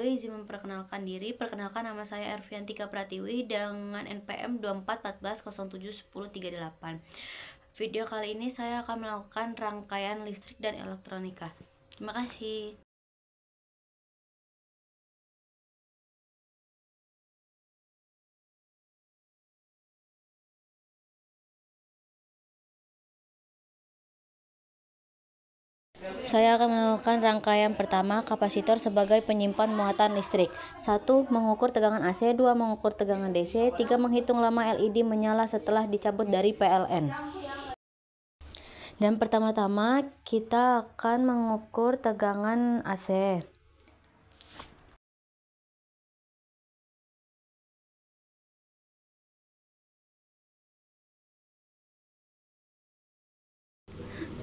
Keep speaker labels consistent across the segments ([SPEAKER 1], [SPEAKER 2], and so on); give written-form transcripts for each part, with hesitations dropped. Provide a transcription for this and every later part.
[SPEAKER 1] izin memperkenalkan diri. Perkenalkan, nama saya Erviantika Pratiwi dengan NPM 2414071038. Video kali ini saya akan melakukan rangkaian listrik dan elektronika. Terima kasih. Saya akan melakukan rangkaian pertama, kapasitor sebagai penyimpan muatan listrik. 1. Mengukur tegangan AC. 2. Mengukur tegangan DC. 3. Menghitung lama LED menyala setelah dicabut dari PLN. Dan pertama-tama kita akan mengukur tegangan AC.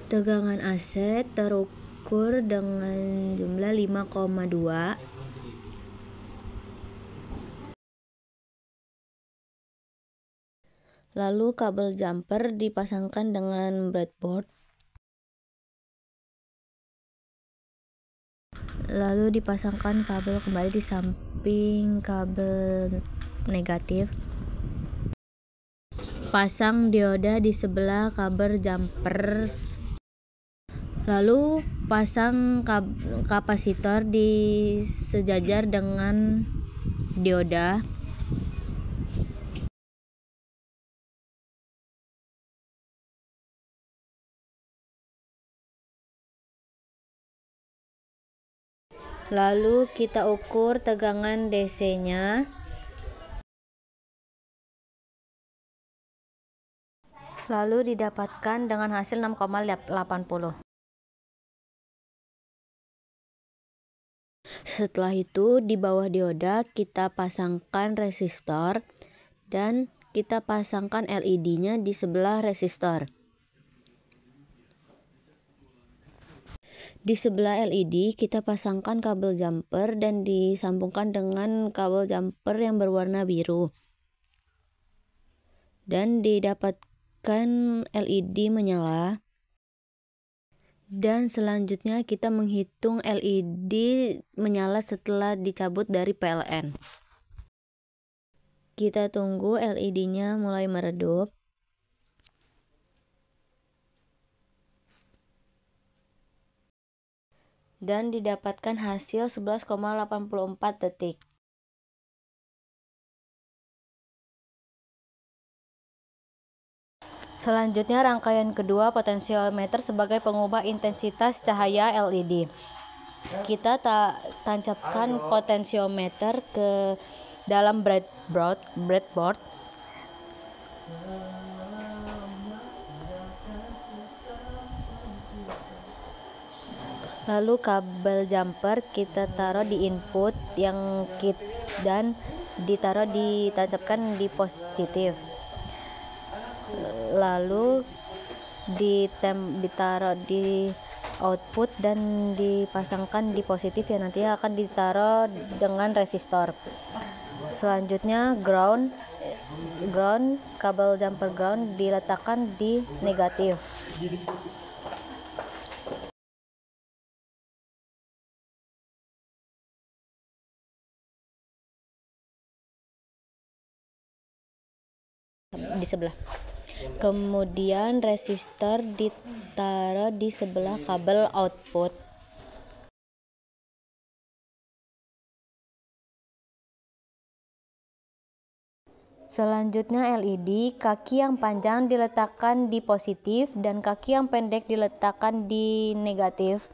[SPEAKER 1] Tegangan AC terukur dengan jumlah 5,2. Lalu kabel jumper dipasangkan dengan breadboard. Lalu dipasangkan kabel kembali di samping kabel negatif. Pasang dioda di sebelah kabel jumper. Lalu pasang kapasitor di sejajar dengan dioda. Lalu kita ukur tegangan DC-nya. Lalu didapatkan dengan hasil 6,80. Setelah itu di bawah dioda kita pasangkan resistor dan kita pasangkan LED-nya di sebelah resistor. Di sebelah LED kita pasangkan kabel jumper dan disambungkan dengan kabel jumper yang berwarna biru. Dan didapatkan LED menyala. Dan selanjutnya kita menghitung LED menyala setelah dicabut dari PLN. Kita tunggu LED-nya mulai meredup. Dan didapatkan hasil 11,84 detik. Selanjutnya rangkaian kedua, potensiometer sebagai pengubah intensitas cahaya LED. Kita tancapkan potensiometer ke dalam breadboard. Lalu kabel jumper kita taruh di input dan ditancapkan di positif. Lalu ditaruh di output dan dipasangkan di positif yang nantinya akan ditaruh dengan resistor. Selanjutnya kabel jumper ground diletakkan di negatif. Di sebelah. Kemudian resistor ditaruh di sebelah kabel output. Selanjutnya LED, kaki yang panjang diletakkan di positif dan kaki yang pendek diletakkan di negatif.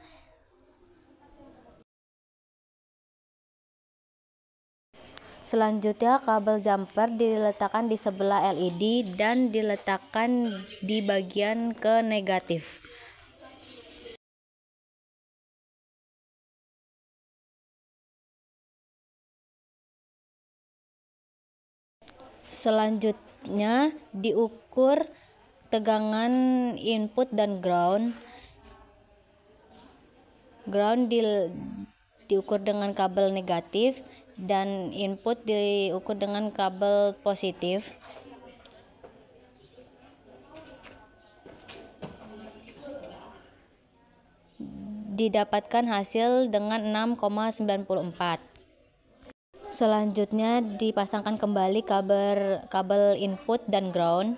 [SPEAKER 1] Selanjutnya kabel jumper diletakkan di sebelah LED dan diletakkan di bagian ke negatif. Selanjutnya diukur tegangan input dan ground. Diukur dengan kabel negatif dan input diukur dengan kabel positif. Didapatkan hasil dengan 6,94. Selanjutnya dipasangkan kembali kabel input dan ground.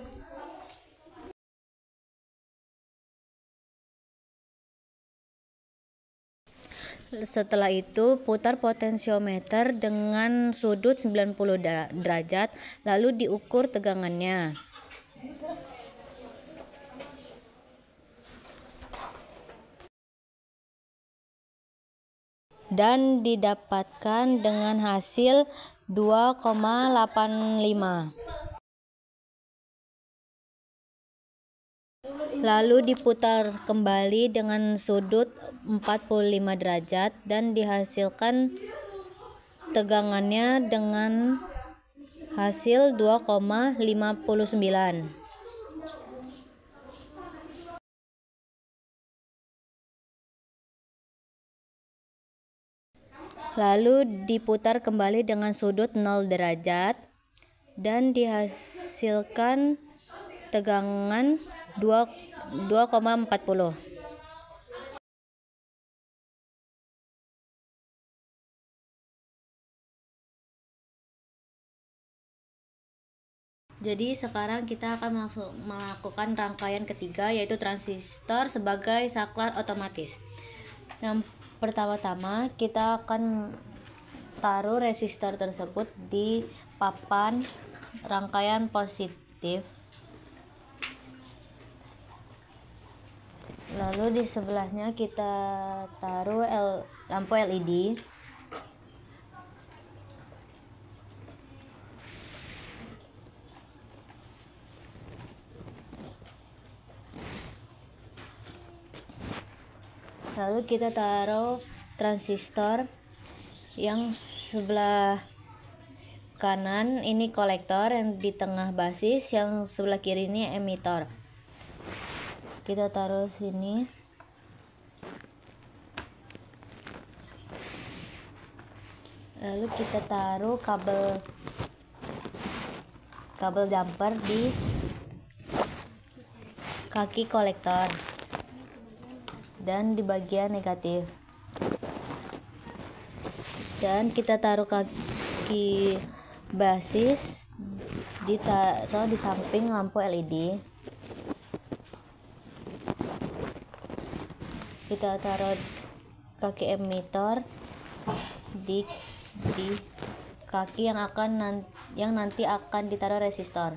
[SPEAKER 1] Setelah itu putar potensiometer dengan sudut 90 derajat, lalu diukur tegangannya. Dan didapatkan dengan hasil 2,85. Lalu diputar kembali dengan sudut 45 derajat dan dihasilkan tegangannya dengan hasil 2,59. Lalu diputar kembali dengan sudut 0 derajat dan dihasilkan tegangan 2,40. Jadi sekarang kita akan melakukan rangkaian ketiga, yaitu transistor sebagai saklar otomatis. Yang pertama-tama kita akan taruh resistor tersebut di papan rangkaian positif. Lalu di sebelahnya kita taruh lampu LED. Lalu kita taruh transistor yang sebelah kanan ini kolektor, yang di tengah basis, yang sebelah kiri ini emitor. Kita taruh sini. Lalu kita taruh kabel jumper di kaki kolektor dan di bagian negatif. Dan kita taruh kaki basis ditaruh di samping lampu LED. Kita taruh kaki emitor di kaki yang nanti akan ditaruh resistor.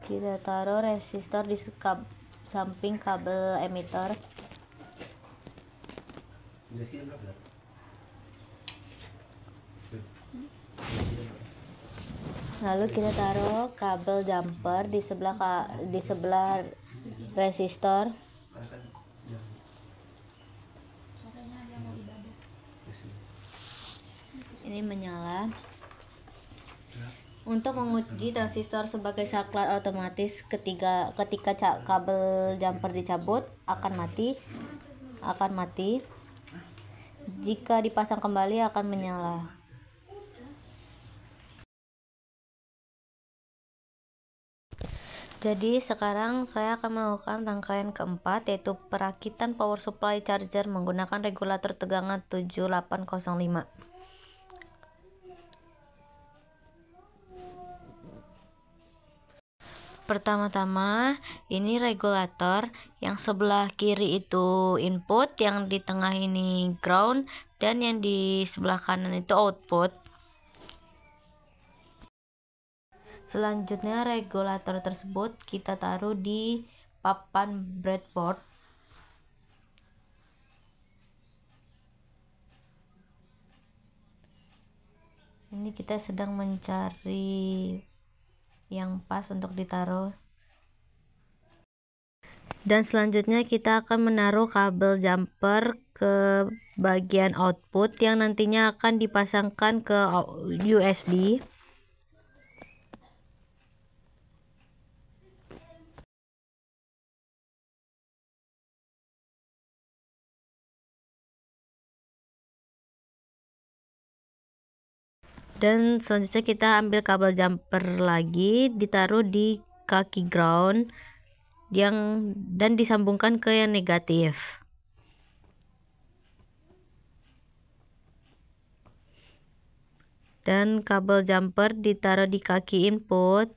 [SPEAKER 1] Kita taruh resistor di samping kabel emitor. Lalu kita taruh kabel jumper di sebelah resistor. Ini menyala. Untuk menguji transistor sebagai saklar otomatis, ketika kabel jumper dicabut akan mati. Jika dipasang kembali akan menyala. Jadi sekarang saya akan melakukan rangkaian keempat, yaitu perakitan power supply charger menggunakan regulator tegangan 7805. Pertama-tama ini regulator, yang sebelah kiri itu input, yang di tengah ini ground, dan yang di sebelah kanan itu output. Selanjutnya regulator tersebut kita taruh di papan breadboard. Ini kita sedang mencari yang pas untuk ditaruh. Dan selanjutnya kita akan menaruh kabel jumper ke bagian output yang nantinya akan dipasangkan ke USB. Dan selanjutnya kita ambil kabel jumper lagi, ditaruh di kaki ground dan disambungkan ke yang negatif. Dan kabel jumper ditaruh di kaki input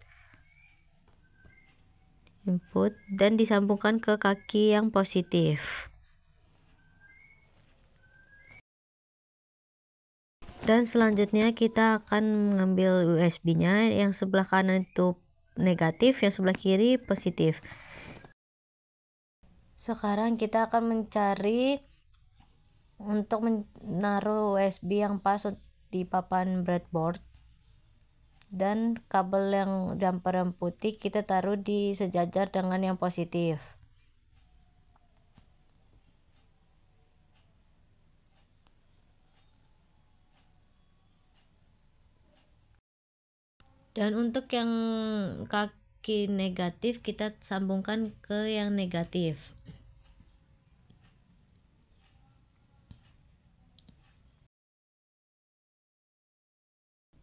[SPEAKER 1] dan disambungkan ke kaki yang positif. Dan selanjutnya kita akan mengambil USB-nya, yang sebelah kanan itu negatif, yang sebelah kiri positif. Sekarang kita akan mencari untuk menaruh USB yang pas di papan breadboard. Dan kabel yang jumper yang putih kita taruh di sejajar dengan yang positif. Dan untuk yang kaki negatif kita sambungkan ke yang negatif.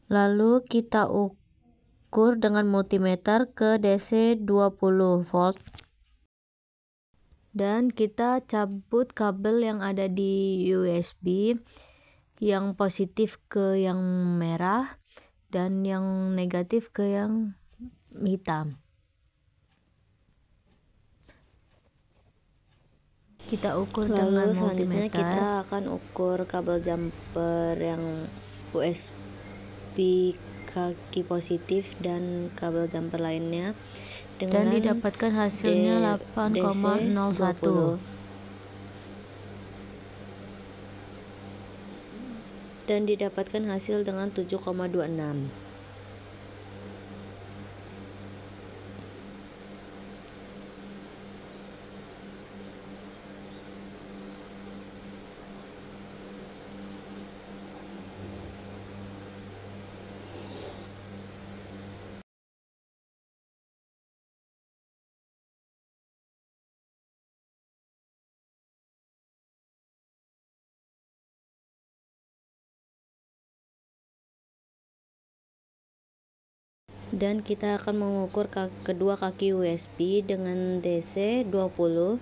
[SPEAKER 1] Lalu kita ukur dengan multimeter ke DC 20 volt. Dan kita cabut kabel yang ada di USB, yang positif ke yang merah dan yang negatif ke yang hitam. Kita ukur dengan multimeter. Selanjutnya kita akan ukur kabel jumper yang USB kaki positif dan kabel jumper lainnya dan didapatkan hasilnya 8,01 dan didapatkan hasil dengan 7,26. Dan kita akan mengukur kedua kaki USB dengan DC 20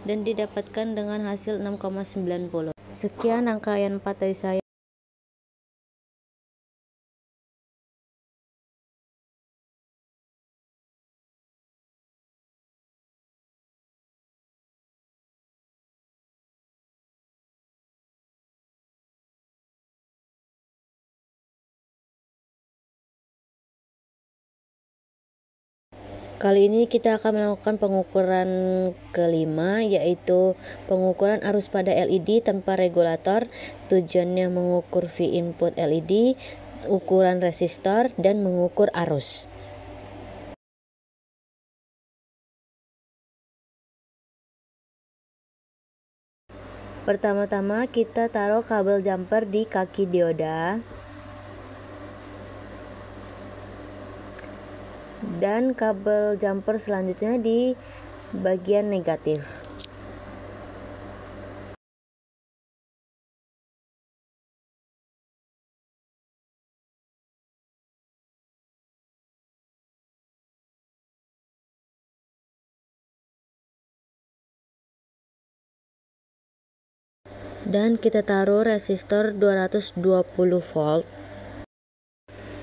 [SPEAKER 1] dan didapatkan dengan hasil 6,90. Sekian rangkaian 4 dari saya. Kali ini kita akan melakukan pengukuran kelima, yaitu pengukuran arus pada LED tanpa regulator. Tujuannya mengukur V input LED, ukuran resistor, dan mengukur arus. Pertama-tama kita taruh kabel jumper di kaki dioda. Dan kabel jumper selanjutnya di bagian negatif. Dan kita taruh resistor 220 volt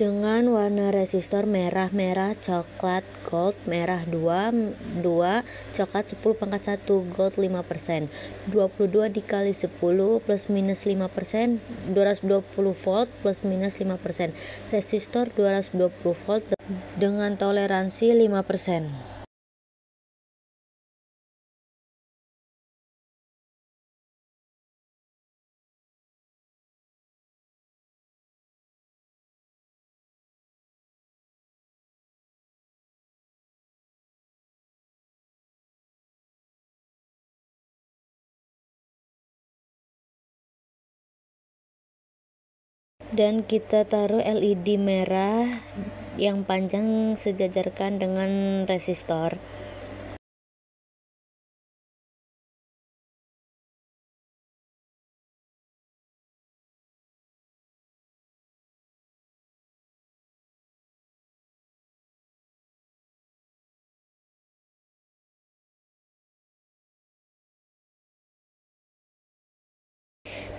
[SPEAKER 1] dengan warna resistor merah, coklat, gold, merah 2, coklat 10/1, gold 5%. 22 dikali 10 plus minus 5%, 220 volt plus minus 5%. Resistor 220 volt dengan toleransi 5%. Dan kita taruh LED merah yang panjang sejajarkan dengan resistor.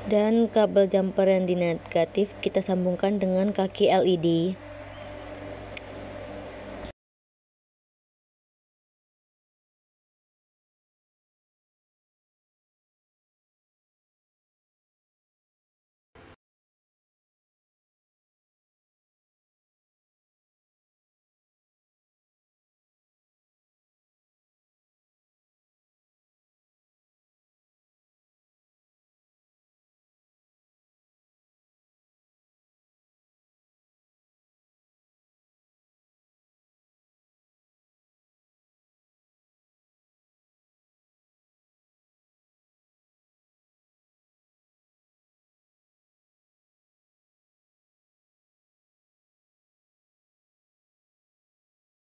[SPEAKER 1] Dan kabel jumper yang di negatif kita sambungkan dengan kaki LED.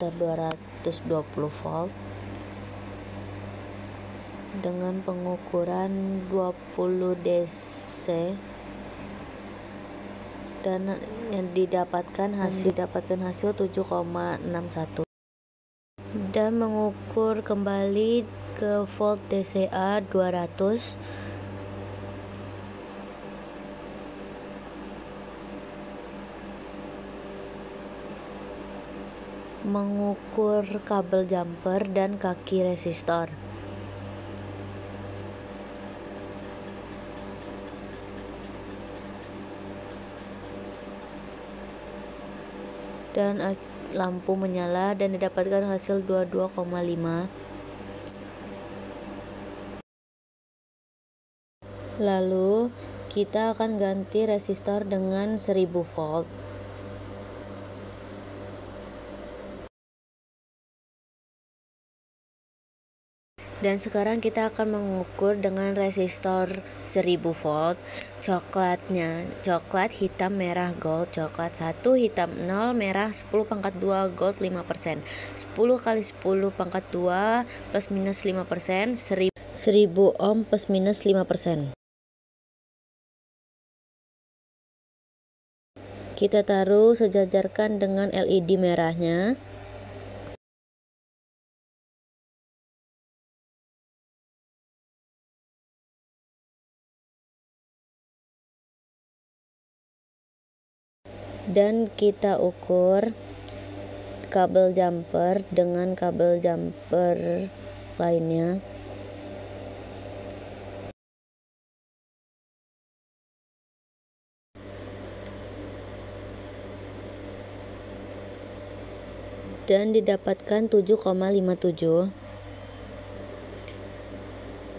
[SPEAKER 1] Motor 220 volt dengan pengukuran 20 DC dan yang didapatkan hasil 7,61 dan mengukur kembali ke volt DCA 200 mengukur kabel jumper dan kaki resistor. Dan lampu menyala dan didapatkan hasil 22,5. Lalu kita akan ganti resistor dengan 1000 volt. Dan sekarang kita akan mengukur dengan resistor 1000 volt. Coklat, hitam, merah, gold. Coklat 1, hitam 0, merah 10/2, gold 5%. 10 kali 10/2 plus minus 5%, 1000 ohm plus minus 5%. Kita taruh sejajarkan dengan LED merahnya. Dan kita ukur kabel jumper dengan kabel jumper lainnya. Dan didapatkan 7,57.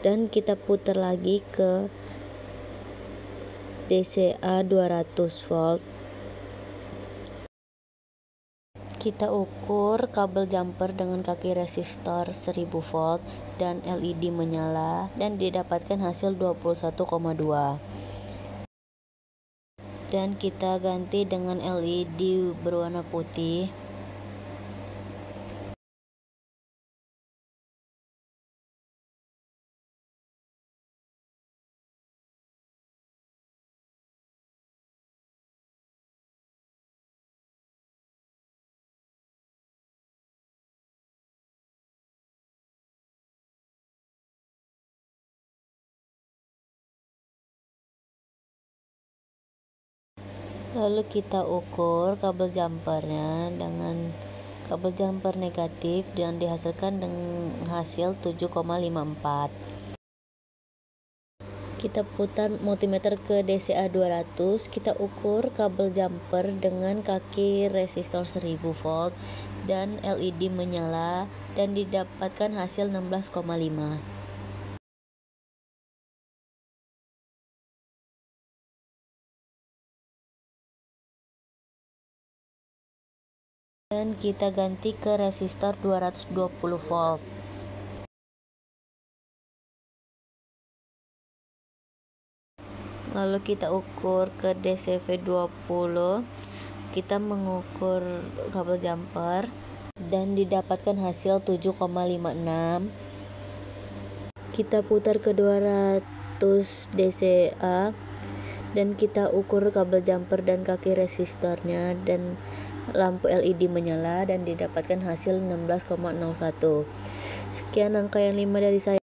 [SPEAKER 1] Dan kita putar lagi ke DCA 200 volt. Kita ukur kabel jumper dengan kaki resistor 1000 volt dan LED menyala dan didapatkan hasil 21,2. Dan kita ganti dengan LED berwarna putih. Lalu kita ukur kabel jumpernya dengan kabel jumper negatif dan dihasilkan dengan hasil 7,54. Kita putar multimeter ke DCA 200, kita ukur kabel jumper dengan kaki resistor 1000 volt dan LED menyala dan didapatkan hasil 16,5. Dan kita ganti ke resistor 220 volt. Lalu kita ukur ke DCV 20. Kita mengukur kabel jumper dan didapatkan hasil 7,56. Kita putar ke 200 DCA dan kita ukur kabel jumper dan kaki resistornya dan lampu LED menyala dan didapatkan hasil 16,01. Sekian rangkaian 5 dari saya.